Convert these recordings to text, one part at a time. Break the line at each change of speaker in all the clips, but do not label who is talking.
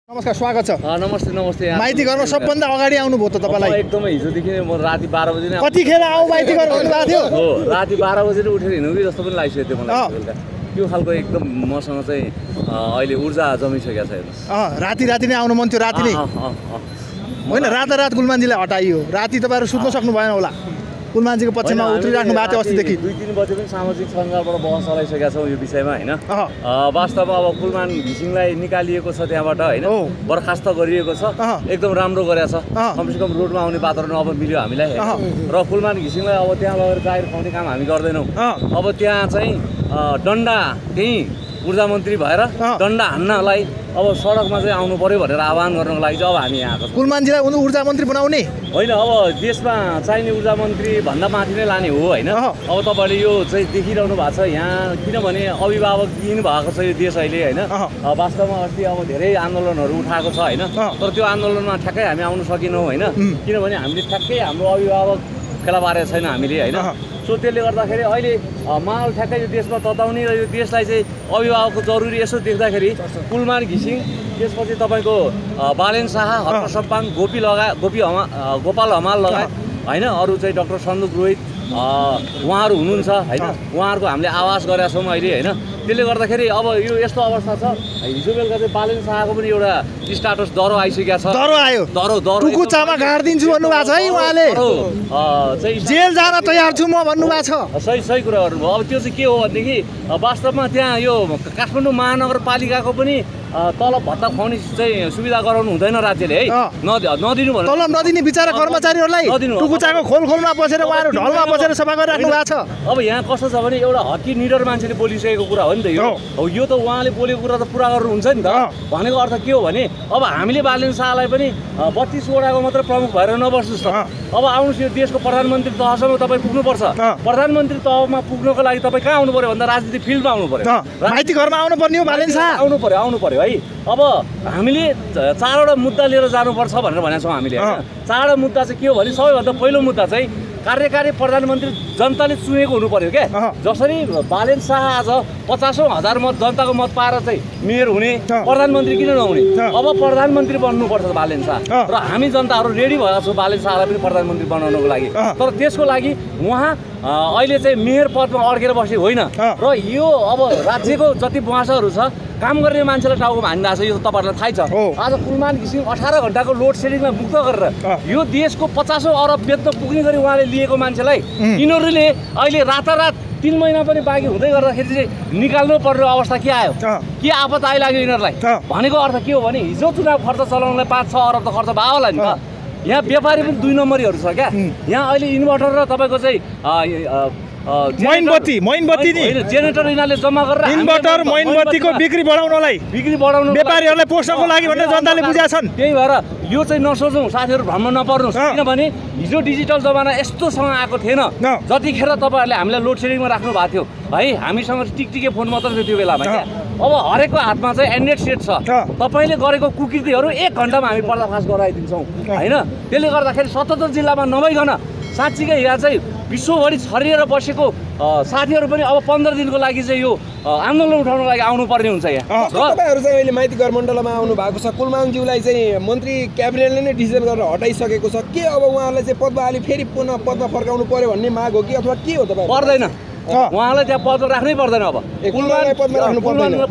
नमस्कार, स्वागत छ।
नमस्ते नमस्ते।
माइती घरमा सबभन्दा अगाडि आउनुभयो त तपाईलाई?
एकदमै हिजोदेखि नै म राति 12 बजे नै।
कतिखेर आऊ माइती घर भन्नुभएको थियो?
हो, राति 12 बजे नै उठेर हिँड्नु कि जस्तो पनि लागिसक्यो थियो मलाई बेलुका। त्यो खालको एकदम मसँग चाहिँ अहिले ऊर्जा जमिसकेको छ हेर्नुस्।
राति नै आउनु मन थियो, राति नै होइन, रातारात गुलमानजीलाई हटाइयो। राति तपाईँहरू सुत्न सक्नु भएन होला, गुलमानजीको पक्षमा उत्रिराख्नु भएको थियो अस्तिदेखि।
2-3 बजे पनि सामाजिक सञ्जालबाट बहस चलाइसकेका छौँ यो विषयमा होइन। वास्तवमा अब कुलमान घिसिङलाई निकालिएको छ त्यहाँबाट होइन, बर्खास्त गरिएको छ, एकदम राम्रो गरेको छ। कमसेकम रोडमा आउने वातावरण अब मिल्यो हामीलाई र कुलमान घिसिङलाई अब त्यहाँ लगेर जाहेर खुवाउने काम हामी गर्दैनौँ। अब त्यहाँ चाहिँ डन्डा त्यही ऊर्जा मन्त्री भएर डन्डा हान्नलाई अब सडकमा चाहिँ आउनु पर्यो भनेर आह्वान गर्नको लागि चाहिँ अब हामी यहाँ आएको छौँ।
कुलमानजीलाई ऊर्जा मन्त्री बनाउने
होइन, अब देशमा चाहिने ऊर्जा मन्त्री भन्दा माथि नै लाने हो होइन। अब तपाईँले यो चाहिँ देखिरहनु भएको छ यहाँ, किनभने अभिभावक दिनु भएको छ यो देश अहिले होइन। वास्तवमा अस्ति अब धेरै आन्दोलनहरू उठाएको छ होइन, तर त्यो आन्दोलनमा ठ्याक्कै हामी आउनु सकेनौँ होइन, किनभने हामीले ठ्याक्कै हाम्रो अभिभावक फेला पारेको छैन हामीले होइन। सो त्यसले गर्दाखेरि अहिले माहौल ठ्याक्कै यो देशमा तताउने र यो देशलाई चाहिँ अभिभावकको जरुरी यसो देख्दाखेरि कुलमान घिसिङ, त्यसपछि तपाईँको बालेन शाह, हर्क सप्पाङ, गोपाल हमाल लगायत होइन, अरू चाहिँ डाक्टर सन्दुक रोहित उहाँहरू हुनुहुन्छ होइन। उहाँहरूको हामीले आवाज गरेका छौँ अहिले होइन। त्यसले गर्दाखेरि अब यो यस्तो अवस्था छ, हिजो बेलुका चाहिँ बालेन शाहको पनि एउटा स्टाटस दरो आइसकेको छ।
दरो आयो, दरो टुकुचामा गाडिदिन्छु भन्नुभएको छ है उहाँले, जेल जान तयार छु म भन्नुभएको छ।
सही कुरा गर्नुभयो। अब त्यो चाहिँ के हो भनेदेखि वास्तवमा त्यहाँ यो काठमाडौँ महानगरपालिकाको पनि तलब भत्ता खुवाउने चाहिँ सुविधा गराउनु हुँदैन राज्यले है, नदिनु भने
तलब नदिने बिचारा कर्मचारीहरूलाई टुकुचाको खोलमा बसेर उहाँहरू ढलमा बसेर सफा गरिराख्नु भएको छ।
अब यहाँ कस्तो छ भने एउटा हकी निडर मान्छेले बोलिसकेको कुरा हो नि त यो त उहाँले बोलेको कुरा त पुरा गर्नुहुन्छ नि त। भनेको अर्थ के हो भने अब हामीले बालेन शाहलाई पनि 32 वडाको मात्र प्रमुख भएर नबस्नुहोस् त। अब आउनुहोस्, यो देशको प्रधानमन्त्री तहसम्म तपाईँ पुग्नुपर्छ। प्रधानमन्त्री तहमा पुग्नको लागि तपाईँ कहाँ आउनु पर्यो भन्दा राजनीतिक फिल्डमा आउनु पर्यो,
माइती घरमा आउनु पर्ने हो, बालेन शाह
आउनु पर्यो है। अब हामीले 4वटा मुद्दा लिएर जानुपर्छ भनेर भनेका छौँ हामीले। 4वटा मुद्दा चाहिँ के हो भने सबैभन्दा पहिलो मुद्दा चाहिँ कार्यकारी प्रधानमन्त्री जनताले चुनेको हुनु पर्यो क्या। जसरी बालेन शाह आज 50,000 मत जनताको मत पाएर चाहिँ मेयर हुने, प्रधानमन्त्री किन नहुने? अब प्रधानमन्त्री बन्नुपर्छ बालेन शाह र हामी जनताहरू रेडी भएका छौँ बालेन शाहलाई पनि प्रधानमन्त्री बनाउनको लागि। तर त्यसको लागि उहाँ अहिले चाहिँ मेयर पदमा अड्केर बसेको होइन र यो अब राज्यको जति बुवासहरू छ काम गर्ने मान्छेलाई टाउकोमा हानिरहेको छ, यो तपाईँहरूलाई थाहै छ। आज कुलमान घिसिङ 18 घण्टाको लोड सेडिङमा मुक्त गरेर यो देशको 50 अरब बेच्न पुग्ने गरी उहाँले लिएको मान्छेलाई यिनीहरूले अहिले रातारात 3 महिना पनि बाँकी हुँदै गर्दाखेरि चाहिँ निकाल्नु पर्ने अवस्था के आयो? के आपत आइलाग्यो यिनीहरूलाई? भनेको अर्थ के हो भने हिजो चुनाव खर्च चलाउनलाई 5-6 अरब त खर्च भयो होला नि त। यहाँ व्यापारी पनि 2 नम्बरीहरू छ क्या। यहाँ अहिले इन्भर्टर र तपाईँको चाहिँ
मोइनबत्ती नि
जेनेरेटर यिनीहरूले जम्मा गरेर
इन्भर्टर मोइनबत्तीको बिक्री बढाउनु व्यापारीहरूलाई पोस्नको लागि भनेर जनताले बुझेका छन्।
त्यही भएर यो चाहिँ नसोचौँ साथीहरू, भ्रम नपर्नुहोस्, किनभने हिजो डिजिटल जमाना यस्तोसँग आएको थिएन जतिखेर तपाईँहरूले हामीलाई लोड सेडिङमा राख्नु भएको थियो है। हामीसँग टिकटिके फोन मात्र थियो त्यो बेलामा क्या। अब हरेकको हातमा चाहिँ एन्ड्रोइड सेट छ, तपाईँले गरेको कुकृतिहरू 1 घन्टामा हामी पर्दाफास गराइदिन्छौँ होइन। त्यसले गर्दाखेरि 77 जिल्लामा नभइकन साँच्चीकै यहाँ चाहिँ विश्वभरि छरिएर बसेको साथीहरू पनि अब 15 दिनको लागि चाहिँ यो आन्दोलन उठाउनको लागि आउनुपर्ने हुन्छ यहाँ।
तपाईँहरू चाहिँ अहिले माइती घर मण्डलमा आउनु भएको छ, कुलमानज्यूलाई चाहिँ मन्त्री क्याबिनेटले नै डिसिजन गरेर हटाइसकेको छ। के अब उहाँलाई चाहिँ पदमा फेरि पुनः पदमा फर्काउनु पर्यो भन्ने माग हो कि अथवा के हो? तपाईँ
पर्दैन, उहाँलाई त्यहाँ पदमा राख्नै पर्दैन। अब
कुलमानलाई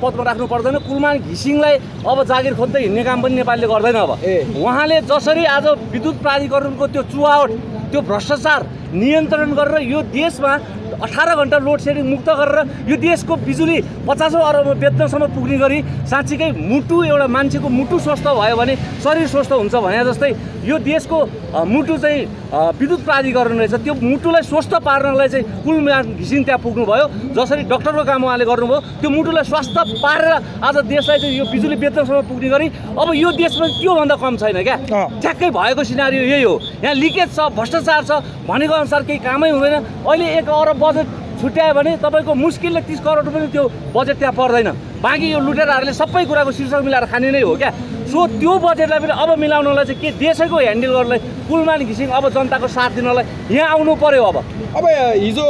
पदमा
राख्नु पर्दैन। कुलमान घिसिङलाई अब जागिर खोज्दै हिँड्ने काम पनि नेपालले गर्दैन। अब उहाँले जसरी आज विद्युत प्राधिकरणको त्यो चुहावट, त्यो भ्रष्टाचार नियन्त्रण गरेर यो देशमा 18 घण्टा लोड सेडिङ मुक्त गरेर यो देशको बिजुली 50 अरब बेच्नसम्म पुग्ने गरी साँच्चीकै मुटु एउटा मान्छेको मुटु स्वस्थ भयो भने शरीर स्वस्थ हुन्छ भने जस्तै यो देशको मुटु चाहिँ विद्युत प्राधिकरण रहेछ। त्यो मुटुलाई स्वस्थ पार्नलाई चाहिँ कुलमान घिसिङ त्यहाँ पुग्नुभयो। जसरी डक्टरको काम उहाँले गर्नुभयो, त्यो मुटुलाई स्वस्थ पारेर आज देशलाई चाहिँ यो बिजुली बेच्नसम्म पुग्ने गरी अब यो देशमा त्योभन्दा कम छैन क्या। ठ्याक्कै भएको सिनारियो यही हो। यहाँ लिकेज छ, भ्रष्टाचार छ, भनेको अनुसार केही कामै हुँदैन। अहिले 1 अरब बजेट छुट्यायो भने तपाईँको मुस्किलले 30 करोड पनि त्यो बजेट त्यहाँ पर्दैन। बाँकी यो लुटेराहरूले सबै कुराको शीर्षक मिलाएर खाने नै हो क्या। सो त्यो बजेटलाई पनि अब मिलाउनलाई चाहिँ के देशैको ह्यान्डल गर्नलाई कुलमान घिसिङ अब जनताको साथ दिनलाई यहाँ आउनु पर्यो अब
हिजो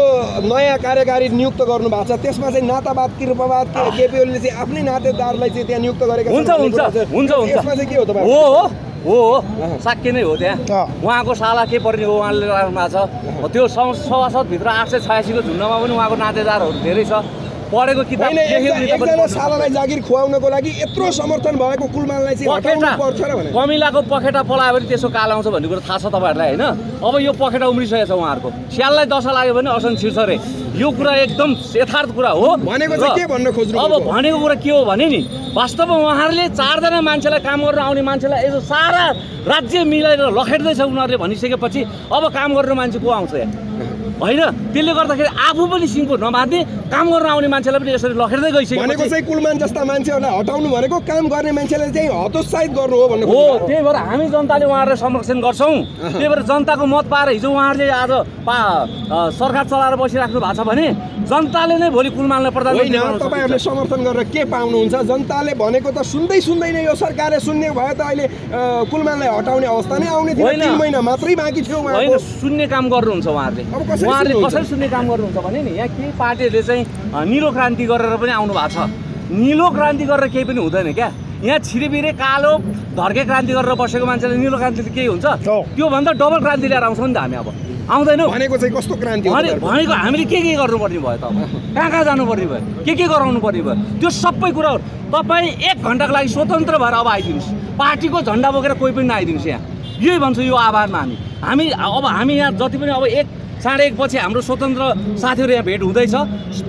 नयाँ कार्यकारी नियुक्त गर्नु भएको छ त्यसमा चाहिँ नातावाद कृपावाद केपी ओलीले चाहिँ आफ्नै नातेदारलाई चाहिँ त्यहाँ नियुक्त गरेका
हुन्छ
यसमा चाहिँ के हो तपाईँ
हो साक्य नै हो त्यहाँ उहाँको साला के पर्ने हो उहाँले राख्नु भएको छ त्यो सभासदभित्र 886 को झुन्डमा पनि उहाँको नातेदारहरू धेरै छ पढेको किताब
एकजना सालालाई जागिर खुवाउनको लागि यत्रो समर्थन भएको कुलमानलाई चाहिँ हटाउनु पर्छ र भने
कमिलाको पखेटा पलायो भने त्यसो काल आउँछ भन्ने कुरा थाहा छ तपाईँहरूलाई होइन अब यो पखेटा उम्रिसकेको छ उहाँहरूको स्याललाई दशा लाग्यो भने असन छिर्छ रे यो कुरा एकदम यथार्थ कुरा हो
भनेको चाहिँ के भन्न खोज्नु
अब भनेको कुरा के हो भने नि वास्तवमा उहाँहरूले 4 जना मान्छेलाई काम गर्न आउने मान्छेलाई यसो सारा राज्य मिलाएर लखेट्दैछ उनीहरूले भनिसकेपछि अब काम गर्ने मान्छे को आउँछ यहाँ होइन त्यसले गर्दाखेरि आफू पनि सिङको नबाँध्ने काम गर्न आउने मान्छेलाई पनि यसरी लखेट्दै गइसक्यो
भनेको चाहिँ कुलमान जस्ता मान्छेहरूलाई हटाउनु भनेको काम गर्ने मान्छेलाई चाहिँ हतोत्साहित गर्नु हो भन्ने
हो त्यही भएर हामी जनताले उहाँहरूलाई संरक्षण गर्छौँ त्यही भएर जनताको मत पाएर हिजो उहाँहरूले आज सरकार चलाएर बसिराख्नु भएको छ भने जनताले नै भोलि कुलमानलाई प्रधानमन्त्री
तपाईँहरूले समर्थन गरेर के पाउनुहुन्छ जनताले भनेको त सुन्दै नै यो सरकारले सुन्ने भयो त अहिले कुलमानलाई हटाउने अवस्था नै आउने थियो 3 महिना मात्रै बाँकी थियो
होइन सुन्ने काम गर्नुहुन्छ उहाँहरूले कसरी सुन्ने काम गर्नुहुन्छ भने नि यहाँ केही पार्टीहरूले चाहिँ निलो क्रान्ति गरेर पनि आउनु भएको छ निलो क्रान्ति गरेर केही पनि हुँदैन क्या यहाँ छिरेबिरे कालो धर्के क्रान्ति गरेर बसेको मान्छेले निलो क्रान्ति त केही हुन्छ त्योभन्दा डबल क्रान्ति ल्याएर आउँछौँ नि त हामी अब आउँदैनौँ
भनेको चाहिँ कस्तो क्रान्ति
भनेको हामीले के गर्नुपर्ने भयो त अब कहाँ जानुपर्ने भयो के गराउनु पर्ने भयो त्यो सबै कुराहरू तपाईँ 1 घन्टाको लागि स्वतन्त्र भएर अब आइदिनुहोस् पार्टीको झन्डा बोकेर कोही पनि नआइदिनुहोस् यहाँ यही भन्छु यो आभारमा हामी यहाँ जति पनि अब 1:30 पछि हाम्रो स्वतन्त्र साथीहरू यहाँ भेट हुँदैछ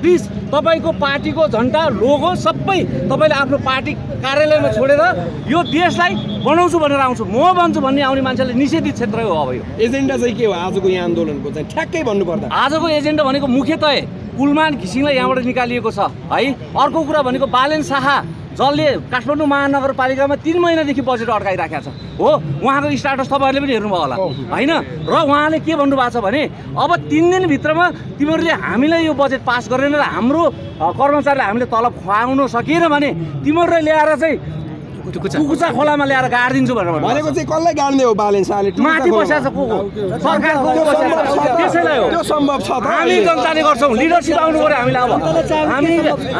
प्लिज तपाईँको पार्टीको झन्डा लोगो सबै तपाईँले आफ्नो पार्टी कार्यालयमा छोडेर यो देशलाई बनाउँछु भनेर आउँछु म भन्छु भन्ने आउने मान्छेले निषेधित क्षेत्र हो अब यो
एजेन्डा चाहिँ के हो आजको यहाँ आन्दोलनको चाहिँ ठ्याक्कै भन्नुपर्दा
आजको एजेन्डा भनेको मुख्यतः कुलमान घिसिङलाई यहाँबाट निकालिएको छ है अर्को कुरा भनेको बालेन शाह जसले काठमाडौँ महानगरपालिकामा 3 महिनादेखि बजेट अड्काइराखेको छ हो उहाँको स्टाटस तपाईँहरूले पनि हेर्नुभयो होला होइन र उहाँले के भन्नुभएको छ भने अब 3 दिनभित्रमा तिमीहरूले हामीलाई यो बजेट पास गरेन र हाम्रो कर्मचारीलाई हामीले तलब खुवाउन सकिएन भने तिमीहरूले ल्याएर चाहिँ कुकुचा खोलामा ल्याएर गाडिदिन्छु
भनेको चाहिँ कसलाई गाड्ने हो बालेन शाहले
माथि बसेको छ सरकारको त्यसैलाई हो
त्यो सम्भव छ
हामी जनताले गर्छौँ लिडरसिप आउनु पर्यो हामीलाई अब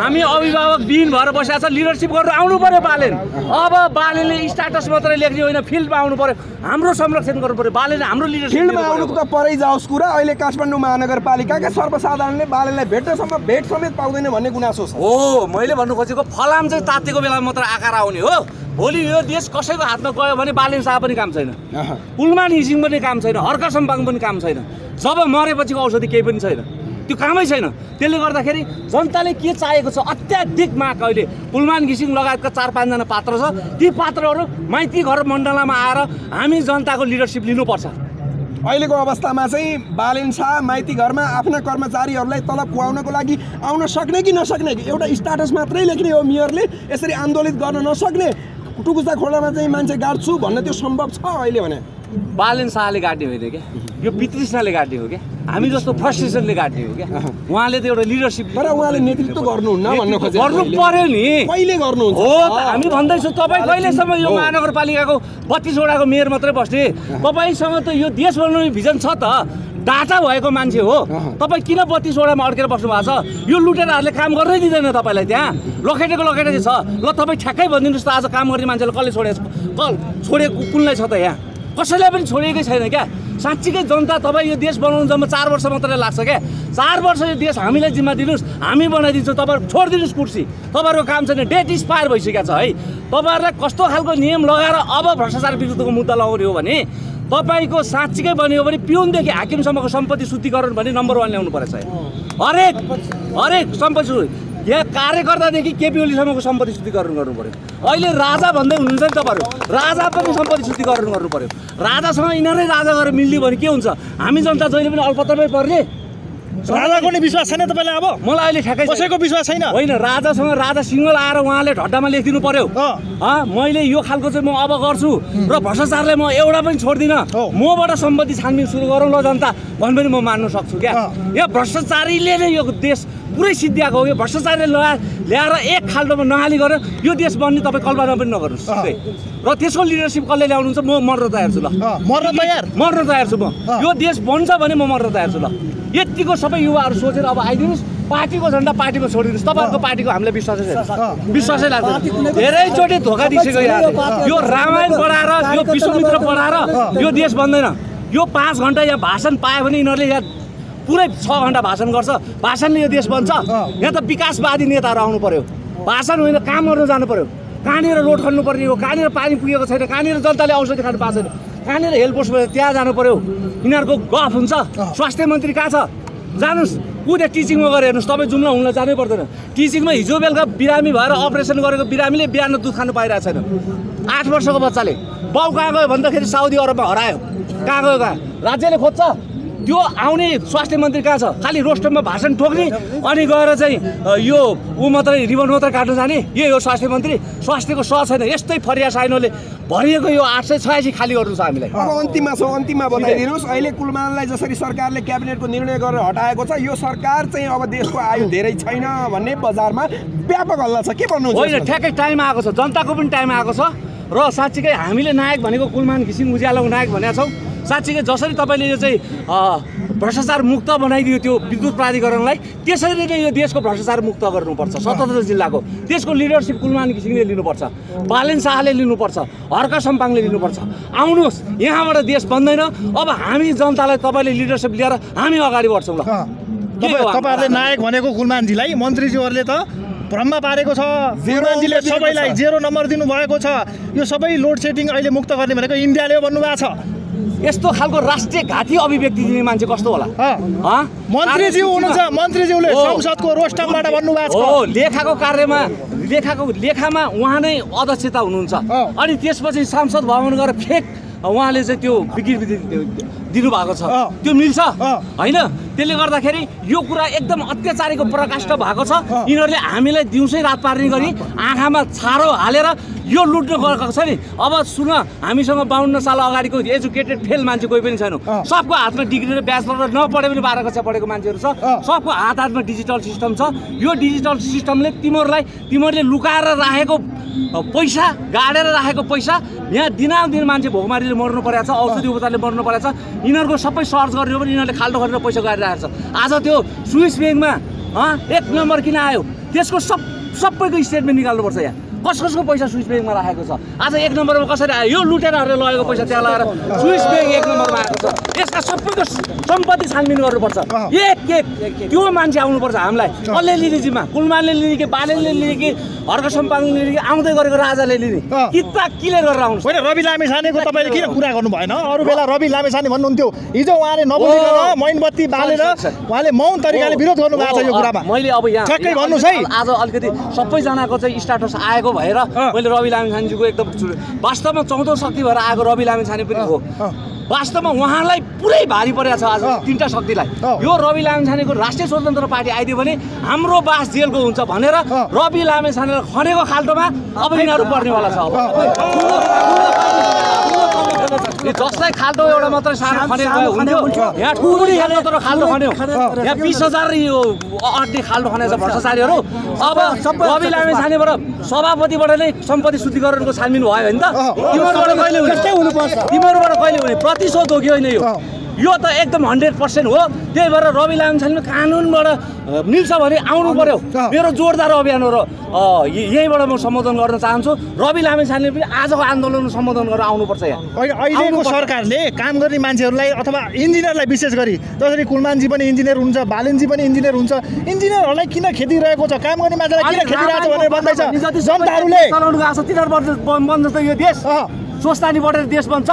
हामी अभिभावक दिन भएर बसेको छ लिडरसिप गरेर आउनु पर्यो बालेन अब बालेनले स्ट्याटस मात्रै लेख्ने होइन फिल्डमा आउनु पर्यो हाम्रो संरक्षण गर्नु पर्यो बालेनले हाम्रो लिडरसिप
फिल्डमा आउनुको त परै जाओस् कुरा अहिले काठमाडौँ महानगरपालिकाका सर्वसाधारणले बालेनलाई भेट्नसम्म भेट समेत पाउँदैन भन्ने गुनासो छ
हो मैले भन्नु खोजेको फलाम चाहिँ तातेको बेलामा मात्र आकार आउने हो भोलि यो देश कसैको हातमा गयो भने बालेन शाह पनि काम छैन कुलमान घिसिङ पनि काम छैन हर्क सम्पाङ पनि काम छैन जब मरेपछिको औषधि केही पनि छैन त्यो कामै छैन त्यसले गर्दाखेरि जनताले के चाहेको छ अत्याधिक माग अहिले कुलमान घिसिङ लगायतका 4-5 जना पात्र छ ती पात्रहरू माइती घर मण्डलामा आएर हामी जनताको लिडरसिप लिनुपर्छ
अहिलेको अवस्थामा चाहिँ बालेन शाह माइती घरमा आफ्ना कर्मचारीहरूलाई तलब खुवाउनको लागि आउन सक्ने कि नसक्ने एउटा स्ट्याटस मात्रै लेख्ने हो मेयरले यसरी आन्दोलित गर्न नसक्ने टुकुचा खोलामा चाहिँ मान्छे गाड्छु भन्ने त्यो सम्भव छ अहिले भने
बालेन शाहले गाड्ने होइन क्या यो वितृष्णाले गाड्ने हो क्या हामी जस्तो फ्रस्ट्रेसनले गाड्ने हो क्या उहाँले त एउटा लिडरसिप
तर उहाँले नेतृत्व गर्नुहुन्न भन्न खोजेको
गर्नु पर्यो नि
कहिले गर्नुहुन्छ
हो त हामी भन्दैछौँ तपाईँ कहिलेसम्म यो महानगरपालिकाको 32 वटाको मेयर मात्रै बस्ने तपाईँसँग त यो देश बनाउने भिजन छ त डाटा भएको मान्छे हो तपाईँ किन 32 वटामा अड्केर बस्नु भएको छ यो लुटेराहरूले काम गर्नै दिँदैन तपाईँलाई त्यहाँ लखेटेको छ ल तपाईँ ठ्याक्कै भनिदिनुहोस् त आज काम गर्ने मान्छेलाई कसले छोडेको कुनलाई छ त यहाँ कसैलाई पनि छोडिएकै छैन क्या साँच्चीकै जनता तपाईँ यो देश बनाउनु जम्मा 4 वर्ष मात्रै लाग्छ क्या 4 वर्ष यो देश हामीलाई जिम्मा दिनुहोस् हामी बनाइदिन्छौँ तपाईँहरू छोडिदिनुहोस् कुर्सी तपाईँहरूको काम छैन डेट एक्सपायर भइसकेको छ है तपाईँहरूलाई कस्तो खालको नियम लगाएर अब भ्रष्टाचार विरुद्धको मुद्दा लगाउने हो भने तपाईँको साँच्चीकै बन्यो भने पिउनदेखि हाकिमसम्मको सम्पत्ति शुद्धिकरण भने नम्बर 1 ल्याउनु परेछ हरेक सम्पत्ति यहाँ कार्यकर्तादेखि केपी ओलीसम्मको सम्पत्ति शुद्धिकरण गर्नु पर्यो अहिले राजा भन्दै हुनुहुन्छ नि तपाईँहरू राजा पनि सम्पत्ति शुद्धिकरण गर्नु पर्यो राजासँग यिनीहरू राजा गरेर मिल्ने भने के हुन्छ हामी जनता जहिले पनि अल्पत्रमै पर्ने
राजाको नि विश्वास छैन तपाईँलाई अब
मलाई अहिले ठ्याक्कै
कसैको विश्वास छैन
होइन राजासँग राजा सिंहल आएर उहाँले ढड्डामा लेखिदिनु पर्यो मैले यो खालको चाहिँ म अब गर्छु र भ्रष्टाचारलाई म एउटा पनि छोड्दिनँ मबाट सम्पत्ति छानबिन सुरु गरौँ ल जनता भने पनि म मान्नु सक्छु क्या यो भ्रष्टाचारीले नै यो देश पुरै सिद्धिएको हो। यो भ्रष्टाचारले ल्याएर एक खाल्डोमा नहाली गरेर यो देश बन्ने तपाईँ कल्पना पनि नगर्नुहोस् सिधै। र त्यसको लिडरसिप कसले ल्याउनुहुन्छ म मर्न तयार छु ल। मर्न तयार छु म। यो देश बन्छ भने म मर्न तयार छु ल। यतिको सबै युवाहरू सोचेर अब आइदिनुहोस्, पार्टीको झन्डा पार्टीमा छोडिदिनुहोस्। तपाईँहरूको पार्टीको हामीलाई विश्वासै लाग्दैन। धेरैचोटि धोका दिइसक्यो यहाँ। यो रामायण पढाएर यो विश्वमित्र पढाएर यो देश बन्दैन। यो 5 घन्टा यहाँ भाषण पायो भने यिनीहरूले यहाँ पुरै 6 घन्टा भाषण गर्छ, भाषणले यो देश बन्छ। यहाँ त विकासवादी नेताहरू आउनु पर्यो, भाषण होइन काम गर्न जानु पर्यो। कहाँनिर रोड खन्नु पर्ने हो, कहाँनिर पानी पुगेको छैन, कहाँनिर जनताले औषधि खानु पाएको छैन, कहाँनिर हेल्थ पोस्ट त्यहाँ जानु पर्यो। यिनीहरूको गफ हुन्छ। स्वास्थ्य मन्त्री कहाँ छ? जानुहोस् कुनै टिचिङमा गएर हेर्नुहोस्। तपाईँ जुम्ला हुन जानै पर्दैन। टिचिङमा हिजो बेलुका बिरामी भएर अपरेसन गरेको बिरामीले बिहान दुध खानु पाइरहेको छैन। 8 वर्षको बच्चाले। बाउ कहाँ गयो भन्दाखेरि साउदी अरबमा हरायो। कहाँ गयो? कहाँ? राज्यले खोज्छ। त्यो आउने स्वास्थ्य मन्त्री कहाँ छ? खालि रोस्टरमा भाषण ठोक्ने अनि गएर चाहिँ यो ऊ मात्रै रिबन मात्रै काट्न जाने। यही हो स्वास्थ्य मन्त्री। स्वास्थ्यको सह छैन। यस्तै फरिया साइनोले भरिएको यो 886 खाली गर्नु छ हामीलाई।
अब अन्तिममा बताइदिनुहोस्, अहिले कुलमानलाई जसरी सरकारले क्याबिनेटको निर्णय गरेर हटाएको छ, यो सरकार चाहिँ अब देशको आयु धेरै छैन भन्ने बजारमा व्यापक हल्ला छ। के भन्नुहुन्छ?
होइन, ठ्याक्कै टाइम आएको छ, जनताको पनि टाइम आएको छ। र साँच्चीकै हामीले नायक भनेको कुलमान घिसिङ उज्यालोको नायक भनेका छौँ। साँच्चीकै जसरी तपाईँले यो चाहिँ भ्रष्टाचार मुक्त बनाइदियो त्यो विद्युत प्राधिकरणलाई, त्यसरी नै यो देशको भ्रष्टाचार मुक्त गर्नुपर्छ। 77 जिल्लाको त्यसको लिडरसिप कुलमान घिसिङले लिनुपर्छ, बालेन शाहले लिनुपर्छ, हर्क सम्पाङले लिनुपर्छ। आउनुहोस्, यहाँबाट देश बन्दैन। अब हामी जनतालाई तपाईँले लिडरसिप लिएर हामी अगाडि बढ्छौँ ल।
तपाईँहरूले नायक भनेको कुलमानजीलाई मन्त्रीज्यूहरूले त भ्रममा पारेको छ। कुलमानजीले सबैलाई 0 नम्बर दिनुभएको छ। यो सबै लोड सेडिङ अहिले मुक्त गर्ने भनेको इन्डियाले भन्नुभएको छ।
यस्तो खालको राष्ट्रिय घाती अभिव्यक्ति दिने मान्छे कस्तो होला?
मन्त्रीज्यू हुनुहुन्छ, मन्त्रीज्यूले संसदको रोस्टमबाट भन्नुभएको छ।
हो, लेखामा उहाँ नै अध्यक्षता हुनुहुन्छ। अनि त्यसपछि सांसद भवन गएर फेक उहाँले चाहिँ त्यो विकृति दिनुभएको छ। त्यो मिल्छ होइन? त्यसले गर्दाखेरि यो कुरा एकदम अत्याचारीको प्रकाष्ठ भएको छ। यिनीहरूले हामीलाई दिउँसै रात पार्ने गरी आँखामा छारो हालेर यो लुट्नु गएको छ नि। अब सुन, हामीसँग 52 साल अगाडिको एजुकेटेड फेल मान्छे कोही पनि छैन। सबको हातमा डिग्री र ब्याचलर नपढे पनि 12 कक्षा पढेको मान्छेहरू छ। सबको हातमा डिजिटल सिस्टम छ। यो डिजिटल सिस्टमले तिमीहरूले लुकाएर राखेको पैसा, गाडेर राखेको पैसा, यहाँ दिनादिन मान्छे भोकमारीले मर्नु परेको छ, औषधि उपचारले मर्नु परेको छ। यिनीहरूको सबै सर्च गरेर पनि यिनीहरूले खाल्डो गरेर पैसा गाडिरहेको छ। आज त्यो स्विस ब्याङ्कमा 1 नम्बर किन आयो? त्यसको सबैको स्टेटमेन्ट निकाल्नुपर्छ। यहाँ कसको पैसा स्विस ब्याङ्कमा राखेको छ? आज 1 नम्बरमा कसरी आयो? यो लुटेराहरूले लगेको पैसा त्यहाँ लगाएर स्विस ब्याङ्क 1 नम्बरमा आएको छ। यसका सबैको सम्पत्ति छानबिन गर्नुपर्छ। एक त्यो मान्छे आउनुपर्छ हामीलाई। कसले लिने जिम्मा? कुलमानले लिने कि बालेनले लिने कि हर्क सम्पाङले लिने कि आउँदै गरेको राजाले लिने? किता क्लियर गरेर आउनु।
होइन, रवि लामिछानेको तपाईँले किन कुरा गर्नु भएन? अरू बेला रवि लामिछाने भन्नुहुन्थ्यो, हिजो उहाँले नबोलिकन मैनबत्ती बालेर उहाँले मौन तरिकाले विरोध गर्नु भएको छ यो कुरामा।
मैले अब यहाँ
ठ्याक्कै भन्नुहोस् है।
आज अलिकति सबैजनाको चाहिँ स्टाटस आएको भएर मैले रवि लामिछानेजीको एकदम वास्तवमा 14औं शक्ति भएर आएको रवि लामिछाने पनि हो। वास्तवमा उहाँलाई पुरै भारी परेको छ आज 3टा शक्तिलाई। यो रवि लामिछानेको राष्ट्रिय स्वतन्त्र पार्टी आइदियो भने हाम्रो बास जेलको हुन्छ भनेर रवि लामिछानेलाई खनेको खाल्टोमा अब यिनीहरू पर्नेवाला छ। जसलाई खाल्टो एउटा मात्रै सानो खनेको भए हुन्थ्यो, यहाँ ठुली खाल्टो तर खाल्टो खन्यो। यहाँ 20,000 यो अड्ने खाल्टो खनेको छ भ्रष्टाचारीहरू। अब रवि लामिछानेबाट सभापतिबाट नै सम्पत्ति शुद्धिकरणको छानबिन भयो भने त तिमीहरूबाट कहिले हुने? प्रतिशोध हो कि होइन? यो त एकदम 100% हो। त्यही भएर रवि लामिछानेले कानुनबाट मिल्छ भने आउनु पर्यो। मेरो जोरदार अभियान हो र यहीँबाट म सम्बोधन गर्न चाहन्छु। रवि लामिछानेले पनि आजको आन्दोलन सम्बोधन गरेर आउनुपर्छ। यहाँ
अहिलेको सरकारले काम गर्ने मान्छेहरूलाई अथवा इन्जिनियरलाई विशेष गरी, जसरी कुलमानजी पनि इन्जिनियर हुन्छ, बालेनजी पनि इन्जिनियर हुन्छ, इन्जिनियरहरूलाई किन खेदिरहेको छ? काम गर्ने मान्छेलाई किन खेदिरहेको छ भनेर भन्दैछ जनताहरूले।
चलाउनु गएको छ तिनीहरू बन्छ त यो देश स्वस्थानी बढेर देश बन्छ।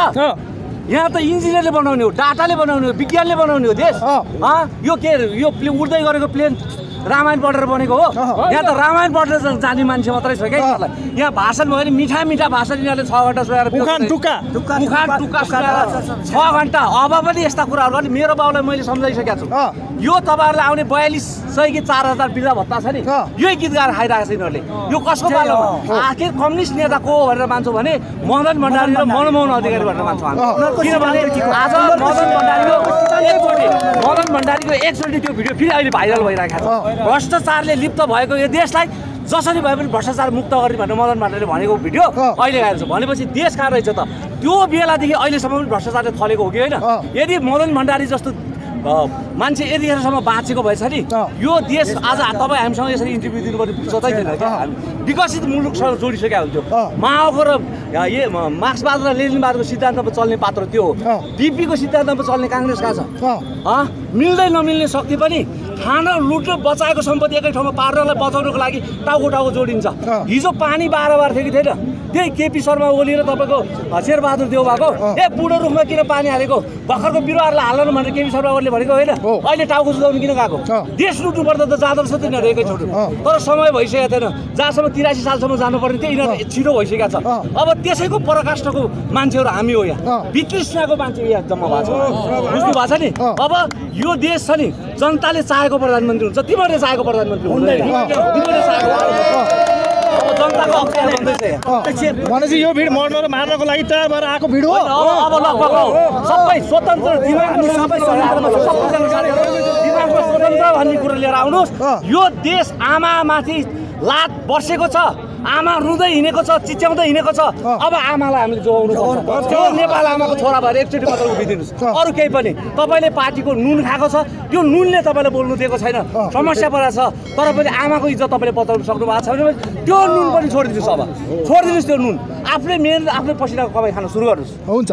यहाँ त इन्जिनियरले बनाउने हो, डाटाले बनाउने हो, विज्ञानले बनाउने हो देश। यो के यो उड्दै गरेको प्लेन रामायण पढेर बनेको हो? यहाँ त रामायण पढेर जाने मान्छे मात्रै छ क्या। यहाँ भाषण भयो भने मिठा भाषण यिनीहरूले 6 घन्टा सुनाएर
उखान टुक्का
सुनाएर 6 घन्टा। अब पनि यस्ता कुराहरू गर्ने मेरो बाउलाई मैले सम्झाइसकेको छु। यो तपाईँहरूलाई आउने 4200 कि 4000 वृद्ध भत्ता छ नि, यही गीत गाएर खाइरहेको छ यिनीहरूले। यो कसको पालो? आखिर कम्युनिस्ट नेता को भनेर मान्छौँ भने मदन भण्डारी र मनमोहन अधिकारी भनेर मान्छौँ हामी। किनभने आज मदन भण्डारीको एकचोटि त्यो भिडियो फेरि अहिले भाइरल भइरहेको छ। भ्रष्टाचारले लिप्त भएको यो देशलाई जसरी भए पनि भ्रष्टाचार मुक्त गर्ने भनेर मदन भण्डारीले भनेको भिडियो अहिले आएको छ भनेपछि देश कहाँ रहेछ त त्यो बेलादेखि अहिलेसम्म पनि भ्रष्टाचारले थलेको हो कि होइन यदि मदन भण्डारी जस्तो मान्छे यतिखेरसम्म बाँचेको भएछ नि यो देश आज तपाईँ हामीसँग यसरी इन्टरभ्यू दिनुपर्ने फुर्सदै थिएन क्या विकसित मुलुकसँग जोडिसकेका हुन्थ्यो माओको र मार्क्सवाद र लेनिनवादको सिद्धान्तमा चल्ने पात्र त्यो हो डिपीको सिद्धान्तमा चल्ने काङ्ग्रेस कहाँ छ मिल्दै नमिल्ने शक्ति पनि खान लुट्न बचाएको सम्पत्ति एकै ठाउँमा पार्नलाई बचाउनको लागि टाउको टाउको जोडिन्छ हिजो पानी बार थियो कि थिएन त्यही केपी शर्मा ओली र तपाईँको शेरबहादुर देउबाको बुढो रुखमा किन पानी हालेको भर्खरको बिरुवाहरूलाई हाल्नु भनेर केपी शर्मा ओलीले भनेको होइन अहिले टाउको सुधाउनु किन गएको देश लुट्नु पर्दा त जाँदो रहेछ तिनीहरू एकैचोटि तर समय भइसकेको थिएन जहाँसम्म 83 सालसम्म जानुपर्ने थियो यिनीहरू छिटो भइसकेका छ अब त्यसैको पराकाष्ठको मान्छेहरू हामी हो यहाँ वितृष्णाको मान्छे यहाँ जम्मा भएको छ बुझ्नु भएको छ नि अब यो देश छ नि जनताले चाहेको प्रधानमन्त्री हुन्छ तिमीहरूले चाहेको प्रधानमन्त्री हुँदैन तिमीहरूले चाहेको जनताको अख्तियार बन्दैछ
भनेपछि यो भिड मर्न र मार्नको लागि तयार भएर आएको भिड हो
अब लगभग सबै स्वतन्त्र दिमागमा सबै दिमागमा स्वतन्त्र भन्ने कुरा लिएर आउनुहोस् यो देश आमामाथि लात बसेको छ आमा रुँदै हिँडेको छ चिच्याउँदै हिँडेको छ अब आमालाई हामीले जोगाउनु पर्छ त्यो नेपाल आमाको छोरा भएर एकचोटि मात्र उभिदिनुहोस् अरू केही पनि तपाईँले पार्टीको नुन खाएको छ त्यो नुनले तपाईँलाई बोल्नु दिएको छैन समस्या परेको छ तर पनि आमाको इज्जत तपाईँले बचाउनु सक्नु भएको छैन भने त्यो नुन पनि छोडिदिनुहोस् अब छोडिदिनुहोस् त्यो नुन आफूले मेहनत आफ्नो पसिनाको कमाइ खान सुरु गर्नुहोस्
हुन्छ